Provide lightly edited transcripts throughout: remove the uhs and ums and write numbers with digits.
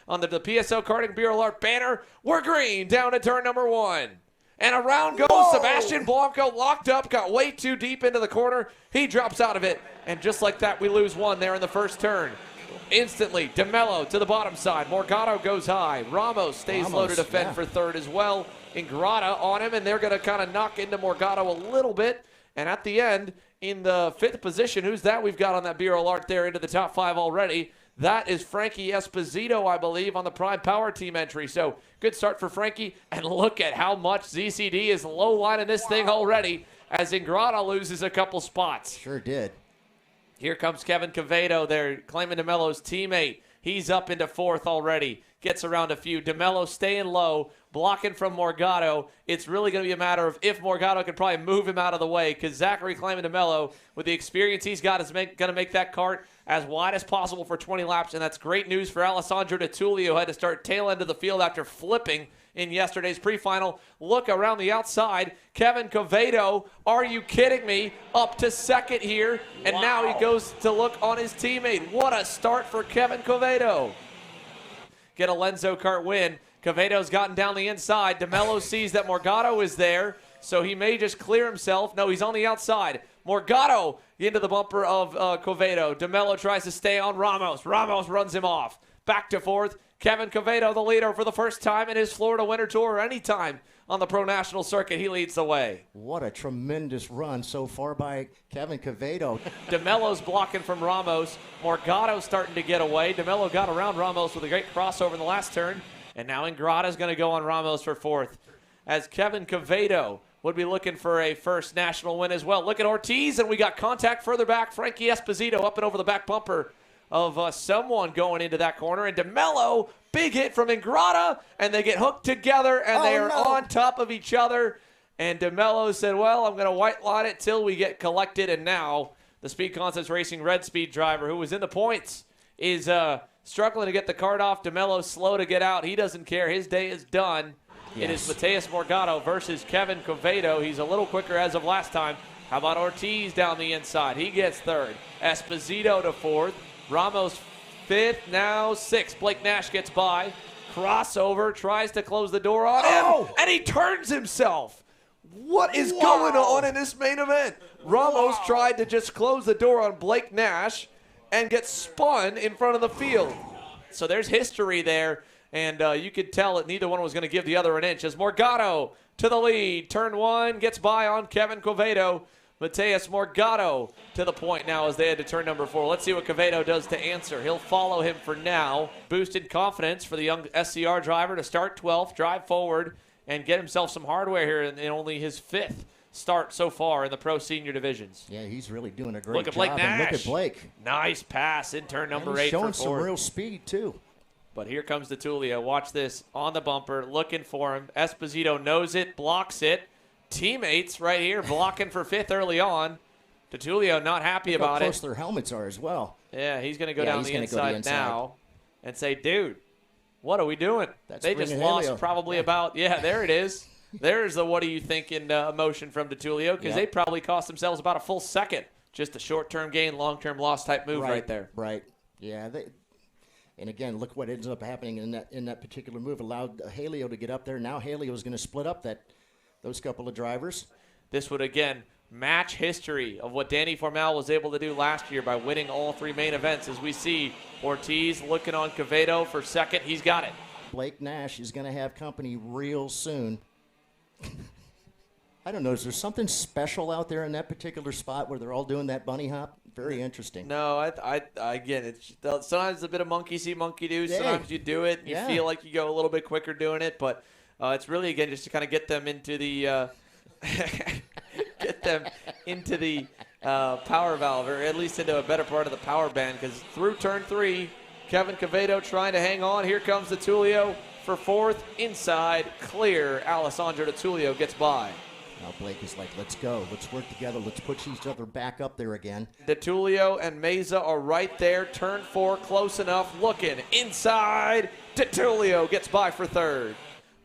under the PSO Karting Bureau Alert banner. We're green down to turn number 1. And around goes Sebastian Blanco, locked up, got way too deep into the corner. He drops out of it, and just like that, we lose 1 there in the first turn. Instantly, DeMello to the bottom side. Morgado goes high. Ramos stays low to defend for third as well. Ingrata on him, and they're going to kind of knock into Morgado a little bit. And at the end, in the 5th position, who's that we've got on that Bureau Alert there into the top 5 already? That is Frankie Esposito, I believe, on the Prime Power Team entry. So good start for Frankie. And look at how much ZCD is low-lining this thing already as Ingrata loses a couple spots. Sure did. Here comes Kevin Quevedo there, claiming DeMello's teammate. He's up into 4th already. Gets around a few. DeMello staying low, blocking from Morgado. It's really going to be a matter of if Morgado can probably move him out of the way, because Zachary claiming DeMello, with the experience he's got, is going to make that cart as wide as possible for 20 laps, and that's great news for Alessandro DeTullio, who had to start tail end of the field after flipping in yesterday's pre-final. Look around the outside. Kevin Quevedo, are you kidding me? Up to 2nd here, and now he goes to look on his teammate. What a start for Kevin Quevedo. Get a Lenzo Kart win. Quevedo's gotten down the inside. DeMello sees that Morgado is there, so he may just clear himself. No, he's on the outside. Morgado into the bumper of Quevedo. DeMello tries to stay on Ramos. Ramos runs him off. Back to 4th. Kevin Quevedo, the leader for the first time in his Florida Winter Tour, or any time on the Pro National Circuit. He leads the way. What a tremendous run so far by Kevin Quevedo. DeMello's blocking from Ramos. Morgado's starting to get away. DeMello got around Ramos with a great crossover in the last turn. And now Ingrata's going to go on Ramos for 4th. As Kevin Quevedo would be looking for a first national win as well. Look at Ortiz, and we got contact further back. Frankie Esposito up and over the back bumper of someone going into that corner. And DeMello, big hit from Ingrata, and they get hooked together, and they are on top of each other. And DeMello said, well, I'm going to white line it till we get collected. And now the Speed Concepts Racing Red Speed driver, who was in the points, is struggling to get the cart off. DeMello's slow to get out. He doesn't care. His day is done. Yes. It is Mateus Morgado versus Kevin Quevedo. He's a little quicker as of last time. How about Ortiz down the inside? He gets 3rd. Esposito to 4th. Ramos 5th, now 6th. Blake Nash gets by. Crossover, tries to close the door on him, and he turns himself. What is going on in this main event? Ramos tried to just close the door on Blake Nash and get spun in front of the field. So there's history there, and you could tell that neither one was going to give the other an inch. As Morgado to the lead, turn 1, gets by on Kevin Quevedo. Mateus Morgado to the point now as they head to turn number 4. Let's see what Quevedo does to answer. He'll follow him for now. Boosted confidence for the young SCR driver to start 12th, drive forward, and get himself some hardware here in only his 5th start so far in the pro senior divisions. Yeah, he's really doing a great Look at Blake job. Nash. And look at Blake. Nice pass in turn number 8 showing for 4. some real speed, too. But here comes DeTullio. Watch this on the bumper, looking for him. Esposito knows it, blocks it. Teammates right here blocking for 5th early on. DeTullio not happy about it. How close their helmets are as well. Yeah, he's going to go down the inside now and say, dude, what are we doing? They just lost probably about, there it is. There's the what are you thinking emotion from DeTullio, because they probably cost themselves about a full second. Just a short-term gain, long-term loss type move right there. Right. Yeah. And again, look what ends up happening in that particular move. Allowed Halio to get up there. Now Halio is going to split up those couple of drivers. This would, again, match history of what Danny Formal was able to do last year by winning all 3 main events. As we see Ortiz looking on Quevedo for 2nd. He's got it. Blake Nash is going to have company real soon. I don't know. Is there something special out there in that particular spot where they're all doing that bunny hop? Very interesting. No, again, it's sometimes a bit of monkey see, monkey do. Sometimes you do it and you feel like you go a little bit quicker doing it, but it's really, again, just to kind of get them into the power valve, or at least into a better part of the power band, because through turn 3, Kevin Quevedo trying to hang on. Here comes DeTullio for 4th, inside, clear. Alessandro DeTullio gets by. Now Blake is like, let's go. Let's work together. Let's push each other back up there again. DeTullio and Meza are right there. Turn 4, close enough. Looking inside. DeTullio gets by for 3rd.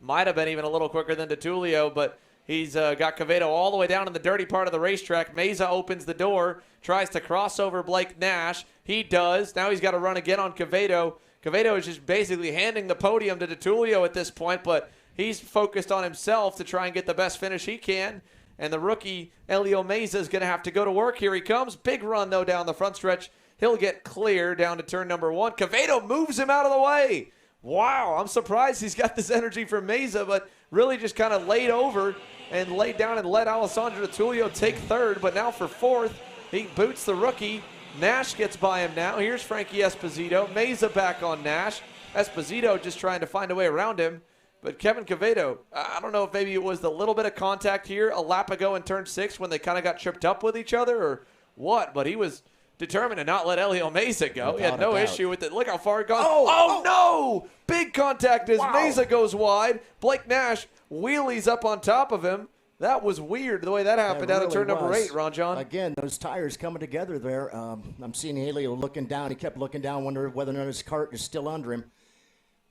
Might have been even a little quicker than DeTullio, but he's got Quevedo all the way down in the dirty part of the racetrack. Meza opens the door, tries to cross over Blake Nash. He does. Now he's got to run again on Quevedo. Quevedo is just basically handing the podium to DeTulio at this point, but he's focused on himself to try and get the best finish he can. And the rookie, Elio Meza, is going to have to go to work. Here he comes. Big run, though, down the front stretch. He'll get clear down to turn number 1. Quevedo moves him out of the way. Wow, I'm surprised he's got this energy from Meza, but really just kind of laid over and laid down and let Alessandro DeTulio take third. But now for fourth, he boots the rookie. Nash gets by him now. Here's Frankie Esposito. Meza back on Nash. Esposito just trying to find a way around him. But Kevin Quevedo, I don't know if maybe it was the little bit of contact here a lap ago in turn 6 when they kind of got tripped up with each other or what, but he was determined to not let Elio Meza go. He had no issue with it. Look how far it goes. Oh, no! Big contact as Meza goes wide. Blake Nash wheelies up on top of him. That was weird the way that happened out of turn number 8, Ron John. Again, those tires coming together there. I'm seeing Helio looking down. He kept looking down, wondering whether or not his cart is still under him.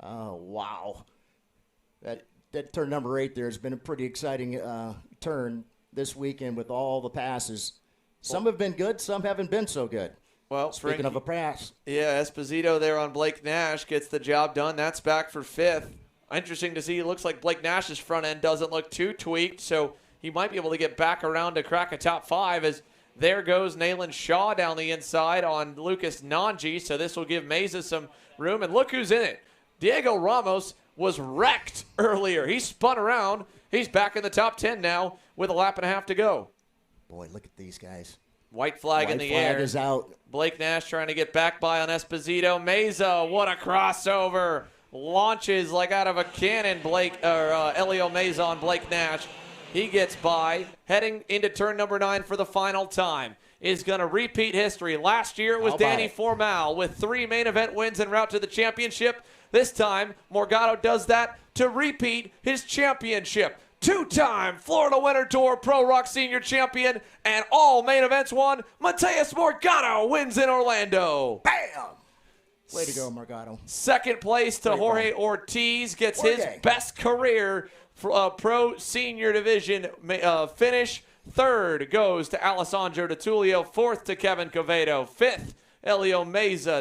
Wow. That turn number 8 there has been a pretty exciting turn this weekend with all the passes. Some have been good, some haven't been so good. Well, speaking of a pass. Yeah, Esposito there on Blake Nash gets the job done. That's back for 5th. Interesting to see. It looks like Blake Nash's front end doesn't look too tweaked, so he might be able to get back around to crack a top 5 as there goes Nayland Shaw down the inside on Lucas Nanji, so this will give Meza some room. And look who's in it. Diego Ramos was wrecked earlier. He spun around. He's back in the top 10 now with a lap and a half to go. Boy, look at these guys. White flag in the air. White flag is out. Blake Nash trying to get back by on Esposito. Meza, what a crossover. Launches like out of a cannon. Elio Meza on Blake Nash. He gets by. Heading into turn number 9 for the final time. Is going to repeat history. Last year it was Danny Formal with 3 main event wins en route to the championship. This time, Morgado does that to repeat his championship. 2-time Florida Winter Tour Pro ROK Senior Champion and all main events won. Mateus Morgado wins in Orlando. Bam! Way to go, Morgado. Second place to Jorge Ortiz. Gets his best career for Pro Senior Division finish. Third goes to Alessandro DeTulio. Fourth to Kevin Quevedo. Fifth, Elio Meza.